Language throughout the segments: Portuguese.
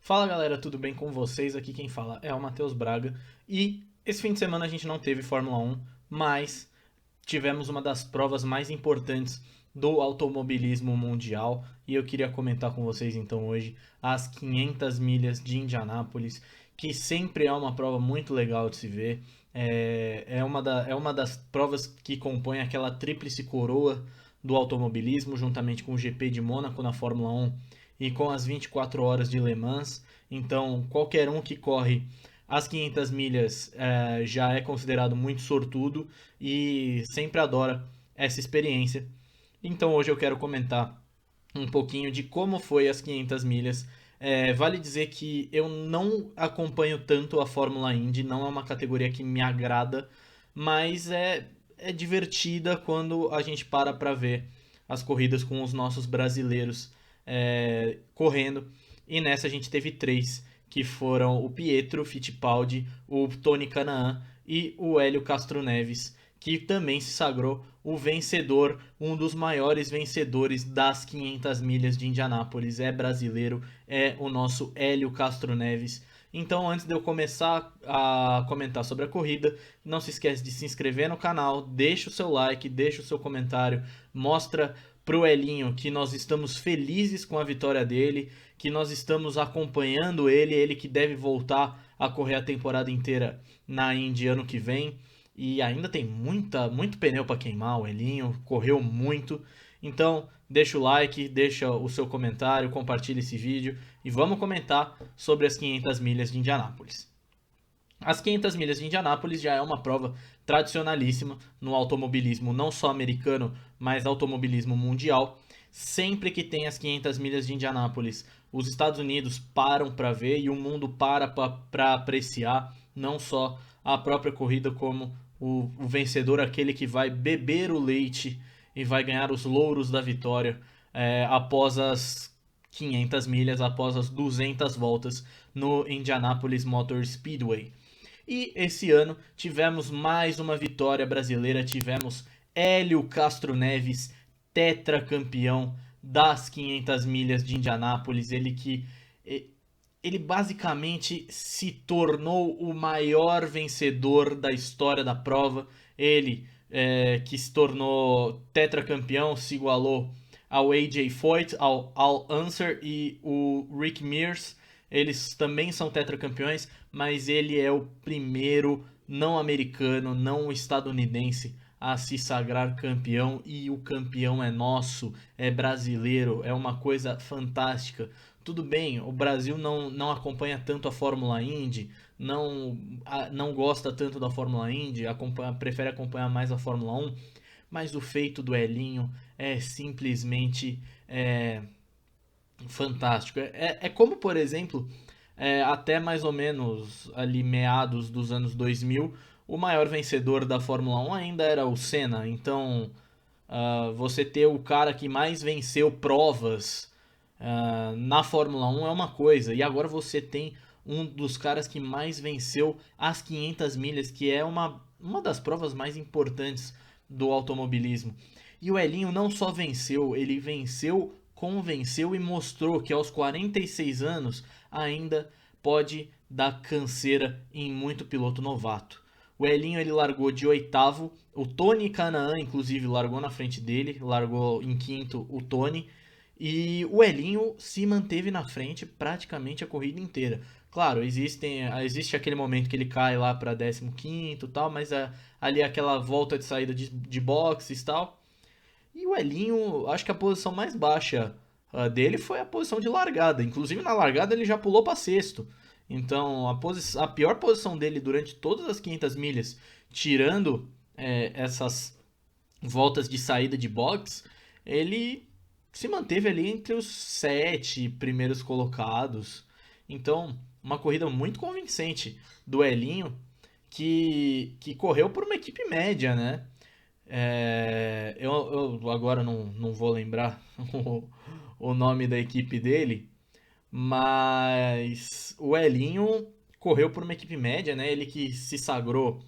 Fala galera, tudo bem com vocês? Aqui quem fala é o Matheus Braga e esse fim de semana a gente não teve Fórmula 1, mas tivemos uma das provas mais importantes do automobilismo mundial e eu queria comentar com vocês então hoje as 500 milhas de Indianápolis, que sempre é uma prova muito legal de se ver. É uma das provas que compõe aquela tríplice coroa do automobilismo, juntamente com o GP de Mônaco na Fórmula 1 e com as 24 horas de Le Mans. Então, qualquer um que corre as 500 milhas já é considerado muito sortudo e sempre adora essa experiência. Então, hoje eu quero comentar um pouquinho de como foi as 500 milhas. Vale dizer que eu não acompanho tanto a Fórmula Indy, não é uma categoria que me agrada, mas é divertida quando a gente para ver as corridas com os nossos brasileiros correndo. E nessa a gente teve três, que foram o Pietro Fittipaldi, o Tony Kanaan e o Hélio Castro Neves, que também se sagrou o vencedor, um dos maiores vencedores das 500 milhas de Indianápolis. É brasileiro, é o nosso Hélio Castro Neves. Então, antes de eu começar a comentar sobre a corrida, não se esquece de se inscrever no canal, deixa o seu like, deixa o seu comentário, mostra pro Elinho que nós estamos felizes com a vitória dele, que nós estamos acompanhando ele, ele que deve voltar a correr a temporada inteira na Indy ano que vem. E ainda tem muito pneu para queimar, o Elinho correu muito. Então, deixa o like, deixa o seu comentário, compartilha esse vídeo e vamos comentar sobre as 500 milhas de Indianápolis. As 500 milhas de Indianápolis já é uma prova tradicionalíssima no automobilismo, não só americano, mas automobilismo mundial. Sempre que tem as 500 milhas de Indianápolis, os Estados Unidos param para ver e o mundo para apreciar não só a própria corrida, como o vencedor, aquele que vai beber o leite e vai ganhar os louros da vitória após as 500 milhas, após as 200 voltas no Indianapolis Motor Speedway. E esse ano tivemos mais uma vitória brasileira, tivemos Hélio Castro Neves, tetracampeão das 500 milhas de Indianápolis, ele basicamente se tornou o maior vencedor da história da prova. Ele que se tornou tetracampeão, se igualou ao AJ Foyt, ao Al Unser e o Rick Mears. Eles também são tetracampeões, mas ele é o primeiro não americano, não estadunidense a se sagrar campeão, e o campeão é nosso, é brasileiro, é uma coisa fantástica. Tudo bem, o Brasil não acompanha tanto a Fórmula Indy, não gosta tanto da Fórmula Indy, prefere acompanhar mais a Fórmula 1, mas o feito do Elinho é simplesmente fantástico. É como, por exemplo, até mais ou menos ali meados dos anos 2000, o maior vencedor da Fórmula 1 ainda era o Senna. Então, você ter o cara que mais venceu provas na Fórmula 1 é uma coisa, e agora você tem um dos caras que mais venceu as 500 milhas, que é uma das provas mais importantes do automobilismo. E o Elinho não só venceu, ele venceu, convenceu e mostrou que aos 46 anos ainda pode dar canseira em muito piloto novato. O Elinho ele largou de oitavo, o Tony Kanaan inclusive largou na frente dele, largou em quinto o Tony, e o Elinho se manteve na frente praticamente a corrida inteira. Claro, existe aquele momento que ele cai lá para 15º e tal, mas ali aquela volta de saída de boxes e tal. E o Elinho, acho que a posição mais baixa dele foi a posição de largada. Inclusive na largada ele já pulou para sexto. Então a pior posição dele durante todas as 500 milhas, tirando essas voltas de saída de box, ele se manteve ali entre os sete primeiros colocados. Então, uma corrida muito convincente do Elinho, que correu por uma equipe média, né? Eu agora não vou lembrar o nome da equipe dele, mas o Elinho correu por uma equipe média, né? Ele que se sagrou,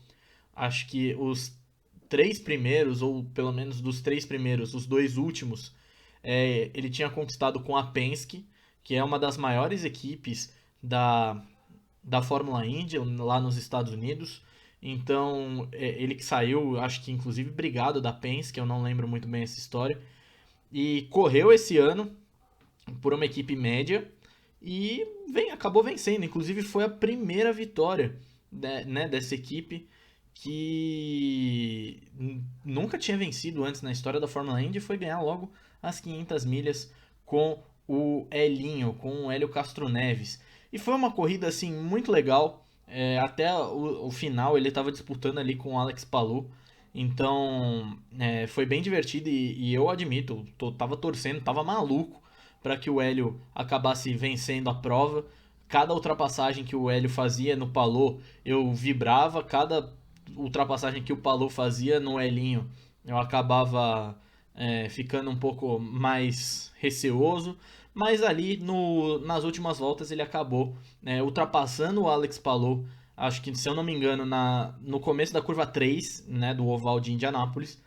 acho que os três primeiros, ou pelo menos dos três primeiros, os dois últimos, ele tinha conquistado com a Penske, que é uma das maiores equipes da, da Fórmula Indy lá nos Estados Unidos. Então, ele que saiu, acho que inclusive brigado da Penske, eu não lembro muito bem essa história, e correu esse ano por uma equipe média e acabou vencendo. Inclusive foi a primeira vitória, né, dessa equipe que nunca tinha vencido antes na história da Fórmula Indy, e foi ganhar logo as 500 milhas com o Elinho, com o Hélio Castro Neves. E foi uma corrida assim muito legal. Até o final ele estava disputando ali com o Alex Palou. Então foi bem divertido e eu admito, tava torcendo, tava maluco para que o Hélio acabasse vencendo a prova. Cada ultrapassagem que o Hélio fazia no Palou, eu vibrava. Cada ultrapassagem que o Palou fazia no Elinho, eu acabava ficando um pouco mais receoso. Mas ali nas últimas voltas ele acabou ultrapassando o Alex Palou. Acho que, se eu não me engano, no começo da curva 3, né, do oval de Indianápolis,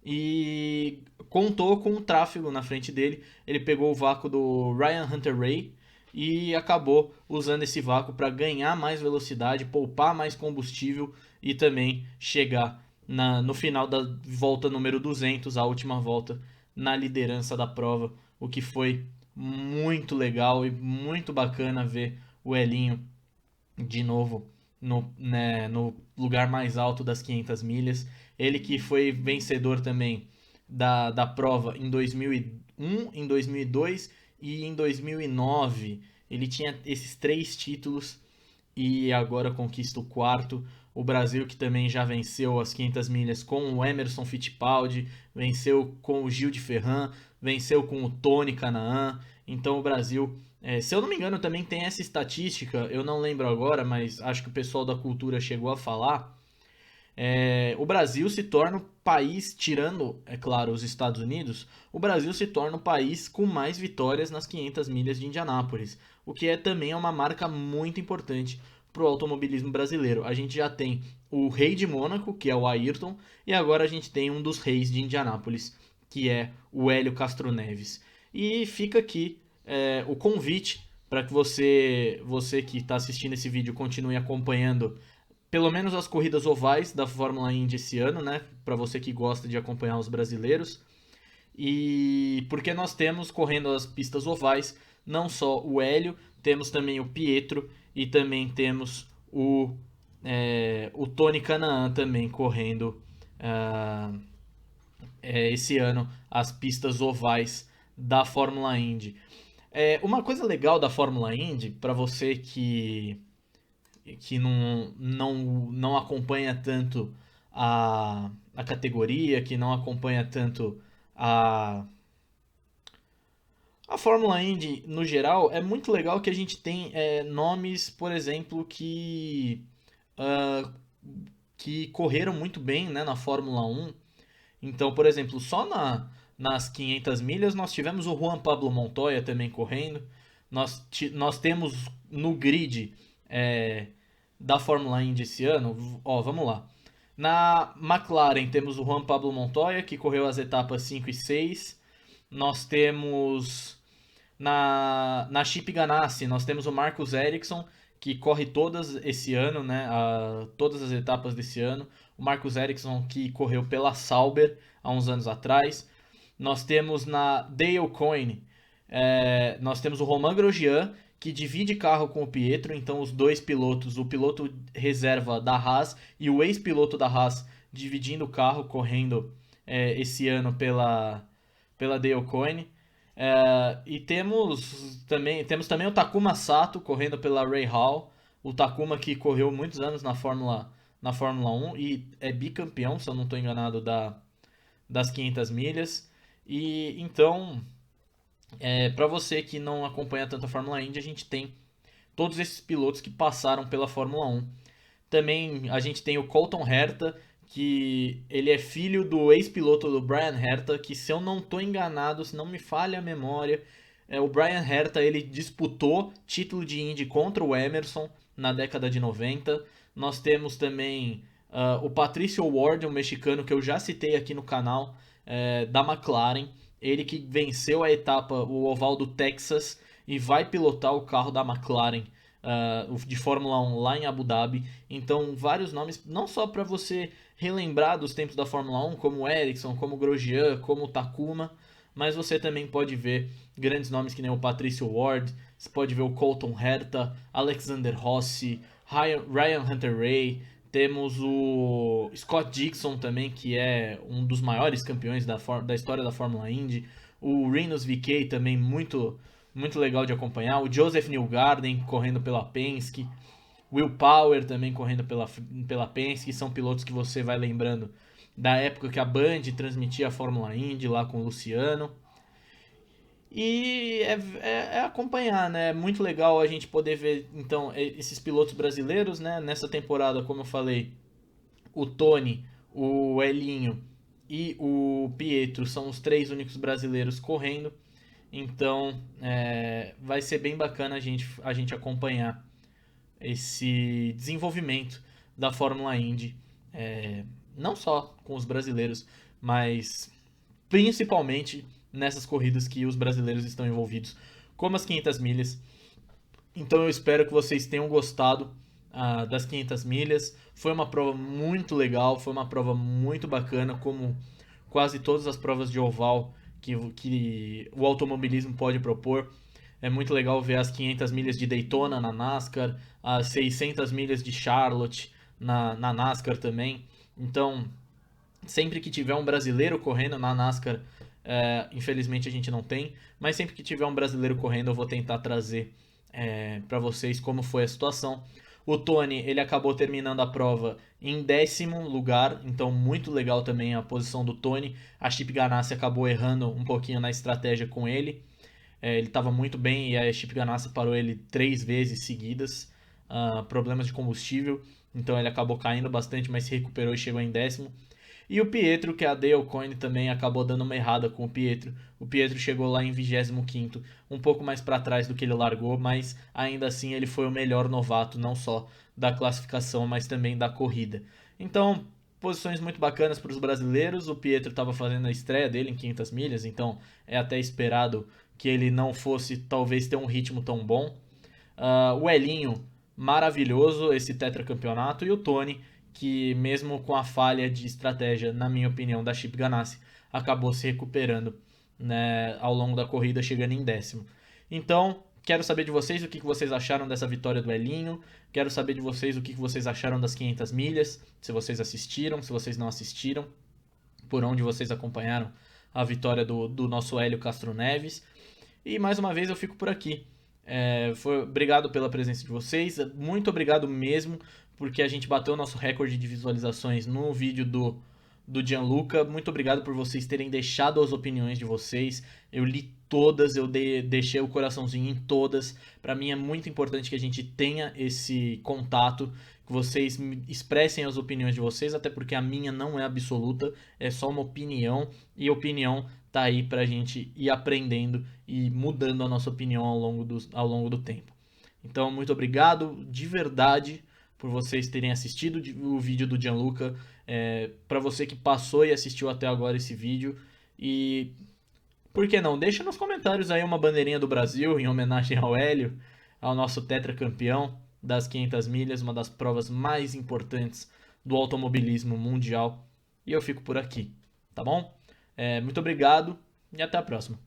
e contou com o tráfego na frente dele. Ele pegou o vácuo do Ryan Hunter-Reay e acabou usando esse vácuo para ganhar mais velocidade, poupar mais combustível e também chegar no final da volta número 200, a última volta, na liderança da prova, o que foi muito legal e muito bacana ver o Elinho de novo no lugar mais alto das 500 milhas. Ele que foi vencedor também da prova em 2001, em 2002 e em 2009. Ele tinha esses 3 títulos e agora conquista o quarto. O Brasil, que também já venceu as 500 milhas com o Emerson Fittipaldi, venceu com o Gil de Ferran, venceu com o Tony Kanaan. Então o Brasil, se eu não me engano, também tem essa estatística, eu não lembro agora, mas acho que o pessoal da cultura chegou a falar. O Brasil se torna o país, tirando, é claro, os Estados Unidos, o Brasil se torna o país com mais vitórias nas 500 milhas de Indianápolis, o que também é uma marca muito importante para o automobilismo brasileiro. A gente já tem o rei de Mônaco, que é o Ayrton, e agora a gente tem um dos reis de Indianápolis, que é o Hélio Castro Neves. E fica aqui o convite para que você que está assistindo esse vídeo continue acompanhando pelo menos as corridas ovais da Fórmula Indy esse ano, né? Para você que gosta de acompanhar os brasileiros. E porque nós temos correndo as pistas ovais não só o Hélio, temos também o Pietro e também temos o Tony Kanaan também correndo ah, esse ano as pistas ovais da Fórmula Indy. Uma coisa legal da Fórmula Indy, para você que não acompanha tanto a categoria, que não acompanha tanto a, a Fórmula Indy no geral, é muito legal que a gente tem nomes, por exemplo, ah, que correram muito bem, né, na Fórmula 1. Então, por exemplo, só nas 500 milhas nós tivemos o Juan Pablo Montoya também correndo. Nós temos no grid da Fórmula Indy esse ano, ó, vamos lá. Na McLaren temos o Juan Pablo Montoya, que correu as etapas 5 e 6. Nós temos na Chip Ganassi, nós temos o Marcus Ericsson, que corre todas esse ano, né? Todas as etapas desse ano. O Marcus Ericsson, que correu pela Sauber há uns anos atrás. Nós temos na Dale Coyne, nós temos o Romain Grosjean, que divide carro com o Pietro, então os dois pilotos, o piloto reserva da Haas e o ex-piloto da Haas, dividindo o carro, correndo esse ano pela Dale Coyne. E temos também o Takuma Sato correndo pela Ray Hall, o Takuma que correu muitos anos na Fórmula 1 e é bicampeão, se eu não estou enganado, das 500 milhas. E então, para você que não acompanha tanto a Fórmula Indy, a gente tem todos esses pilotos que passaram pela Fórmula 1. Também a gente tem o Colton Herta, que ele é filho do ex-piloto do Brian Herta, que, se eu não estou enganado, se não me falha a memória, o Brian Herta ele disputou título de Indy contra o Emerson na década de 90. Nós temos também o Patricio Ward, um mexicano que eu já citei aqui no canal, da McLaren. Ele que venceu a etapa, o oval do Texas, e vai pilotar o carro da McLaren de Fórmula 1 lá em Abu Dhabi. Então, vários nomes, não só para você relembrar dos tempos da Fórmula 1, como Ericsson, como Grosjean, como Takuma, mas você também pode ver grandes nomes que nem o Patricio Ward, você pode ver o Colton Herta, Alexander Rossi, Ryan Hunter-Reay, temos o Scott Dixon também, que é um dos maiores campeões da história da Fórmula Indy, o Rinus VeeKay também muito legal de acompanhar, o Joseph Newgarden correndo pela Penske, Will Power também correndo pela Penske, são pilotos que você vai lembrando da época que a Band transmitia a Fórmula Indy lá com o Luciano. E é acompanhar, né? É muito legal a gente poder ver, então, esses pilotos brasileiros, né? Nessa temporada, como eu falei, o Tony, o Elinho e o Pietro são os três únicos brasileiros correndo. Então, vai ser bem bacana a gente acompanhar esse desenvolvimento da Fórmula Indy, não só com os brasileiros, mas principalmente nessas corridas que os brasileiros estão envolvidos, como as 500 milhas. Então eu espero que vocês tenham gostado das 500 milhas. Foi uma prova muito legal, foi uma prova muito bacana, como quase todas as provas de oval que o automobilismo pode propor. É muito legal ver as 500 milhas de Daytona na NASCAR, as 600 milhas de Charlotte na NASCAR também. Então, sempre que tiver um brasileiro correndo na NASCAR, infelizmente a gente não tem, mas sempre que tiver um brasileiro correndo eu vou tentar trazer para vocês como foi a situação. O Tony, ele acabou terminando a prova em 10º lugar, então muito legal também a posição do Tony. A Chip Ganassi acabou errando um pouquinho na estratégia com ele. Ele estava muito bem e a Chip Ganassi parou ele 3 vezes seguidas. Problemas de combustível, então ele acabou caindo bastante, mas se recuperou e chegou em 10º. E o Pietro, que é a Dale Coyne, também acabou dando uma errada com o Pietro. O Pietro chegou lá em 25º, um pouco mais para trás do que ele largou, mas ainda assim ele foi o melhor novato, não só da classificação, mas também da corrida. Então, posições muito bacanas para os brasileiros. O Pietro estava fazendo a estreia dele em 500 milhas, então é até esperado que ele não fosse talvez ter um ritmo tão bom. O Elinho, maravilhoso esse tetracampeonato, e o Tony, que mesmo com a falha de estratégia, na minha opinião, da Chip Ganassi, acabou se recuperando, né, ao longo da corrida, chegando em 10º. Então, quero saber de vocês o que vocês acharam dessa vitória do Elinho, quero saber de vocês o que vocês acharam das 500 milhas, se vocês assistiram, se vocês não assistiram, por onde vocês acompanharam a vitória do nosso Hélio Castro Neves. E mais uma vez eu fico por aqui. Obrigado pela presença de vocês, muito obrigado mesmo, porque a gente bateu o nosso recorde de visualizações no vídeo do Gianluca. Muito obrigado por vocês terem deixado as opiniões de vocês. Eu li todas, eu deixei o coraçãozinho em todas. Para mim é muito importante que a gente tenha esse contato, que vocês expressem as opiniões de vocês, até porque a minha não é absoluta, é só uma opinião, e opinião tá aí pra gente ir aprendendo e mudando a nossa opinião ao longo do tempo. Então, muito obrigado de verdade por vocês terem assistido o vídeo do Gianluca. Para você que passou e assistiu até agora esse vídeo. E por que não? Deixa nos comentários aí uma bandeirinha do Brasil em homenagem ao Hélio, ao nosso tetracampeão das 500 milhas, uma das provas mais importantes do automobilismo mundial. E eu fico por aqui, tá bom? Muito obrigado e até a próxima.